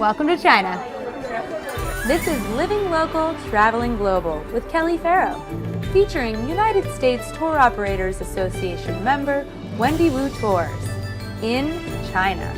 Welcome to China. This is Living Local, Traveling Global with Kelly Farrow, featuring United States Tour Operators Association member Wendy Wu Tours in China.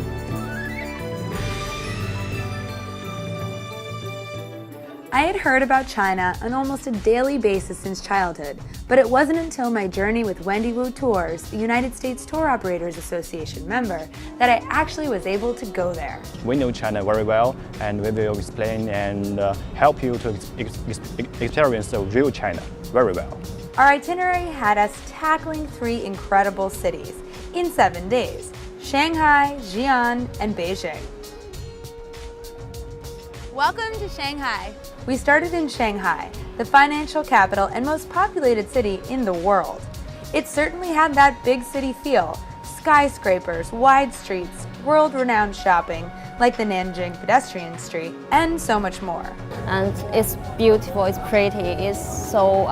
I had heard about China on almost a daily basis since childhood, but it wasn't until my journey with Wendy Wu Tours, the United States Tour Operators Association member, that I actually was able to go there. We know China very well, and we will explain and help you to experience the real China very well. Our itinerary had us tackling 3 incredible cities in 7 days: Shanghai, Xi'an, and Beijing. Welcome to Shanghai. We started in Shanghai, the financial capital and most populated city in the world. It certainly had that big city feel: skyscrapers, wide streets, world-renowned shopping like the Nanjing pedestrian street, and so much more. And it's beautiful, it's pretty, it's so,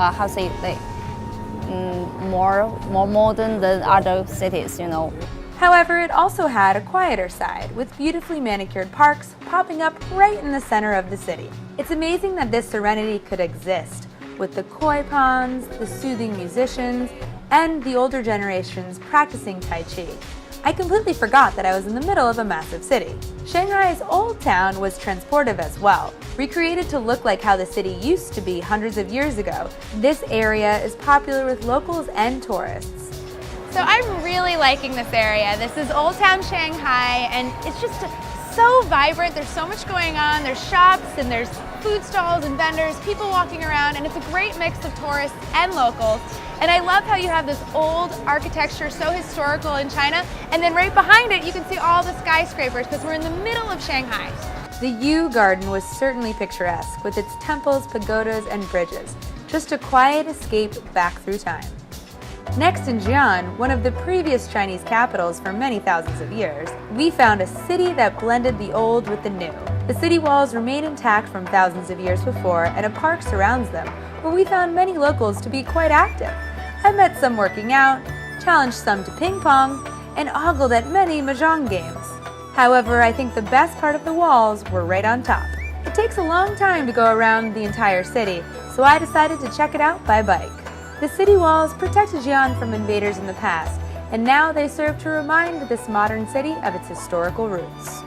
more modern than other cities, you know. However, it also had a quieter side, with beautifully manicured parks popping up right in the center of the city. It's amazing that this serenity could exist, with the koi ponds, the soothing musicians, and the older generations practicing Tai Chi. I completely forgot that I was in the middle of a massive city. Shanghai's old town was transportive as well. Recreated to look like how the city used to be hundreds of years ago, this area is popular with locals and tourists. So I'm really liking this area. This is Old Town Shanghai, and it's just so vibrant. There's so much going on. There's shops and there's food stalls and vendors, people walking around, and it's a great mix of tourists and locals. And I love how you have this old architecture, so historical in China, and then right behind it you can see all the skyscrapers because we're in the middle of Shanghai. The Yu Garden was certainly picturesque with its temples, pagodas, and bridges. Just a quiet escape back through time. Next in Xi'an, one of the previous Chinese capitals for many thousands of years, we found a city that blended the old with the new. The city walls remain intact from thousands of years before, and a park surrounds them, where we found many locals to be quite active. I met some working out, challenged some to ping pong, and ogled at many mahjong games. However, I think the best part of the walls were right on top. It takes a long time to go around the entire city, so I decided to check it out by bike. The city walls protected Xi'an from invaders in the past, and now they serve to remind this modern city of its historical roots.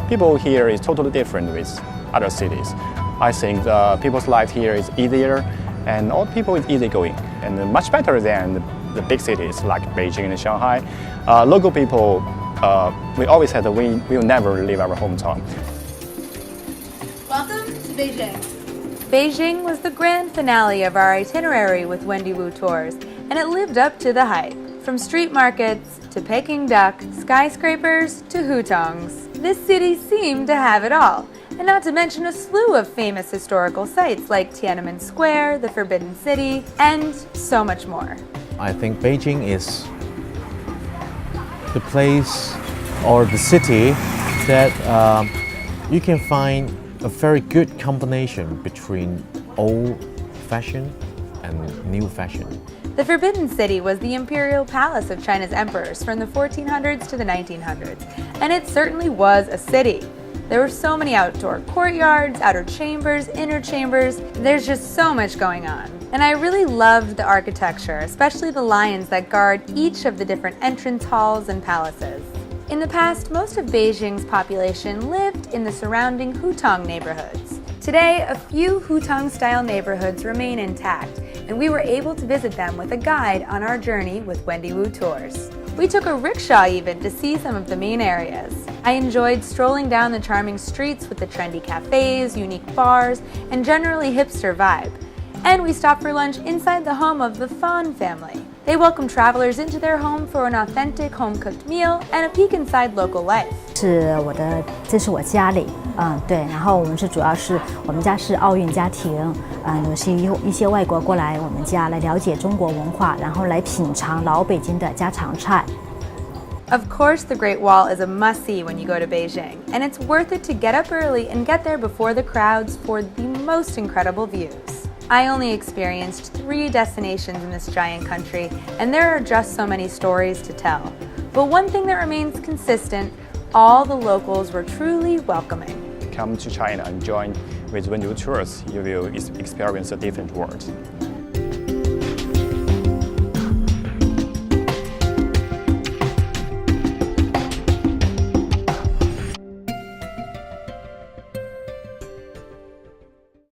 People here is totally different with other cities. I think the people's life here is easier, and all people is easygoing, and much better than the big cities like Beijing and Shanghai. Local people, we always said that we will never leave our hometown. Welcome to Beijing. Beijing was the grand finale of our itinerary with Wendy Wu Tours, and it lived up to the hype. From street markets to Peking duck, skyscrapers to hutongs, this city seemed to have it all, and not to mention a slew of famous historical sites like Tiananmen Square, the Forbidden City, and so much more. I think Beijing is the place or the city that you can find a very good combination between old fashion and new fashion. The Forbidden City was the imperial palace of China's emperors from the 1400s to the 1900s, and it certainly was a city. There were so many outdoor courtyards, outer chambers, inner chambers. There's just so much going on. And I really loved the architecture, especially the lions that guard each of the different entrance halls and palaces. In the past, most of Beijing's population lived in the surrounding hutong neighborhoods. Today, a few hutong-style neighborhoods remain intact, and we were able to visit them with a guide on our journey with Wendy Wu Tours. We took a rickshaw even to see some of the main areas. I enjoyed strolling down the charming streets with the trendy cafes, unique bars, and generally hipster vibe. And we stopped for lunch inside the home of the Fan family. They welcome travelers into their home for an authentic home-cooked meal and a peek inside local life. 这是我家里，对，然后我们家是奥运家庭，有一些外国过来我们家来了解中国文化，然后来品尝老北京的家常菜。Of course, the Great Wall is a must-see when you go to Beijing, and it's worth it to get up early and get there before the crowds for the most incredible views. I only experienced 3 destinations in this giant country, and there are just so many stories to tell. But one thing that remains consistent, all the locals were truly welcoming. come to China and join with Wendu Tours, you will experience a different world.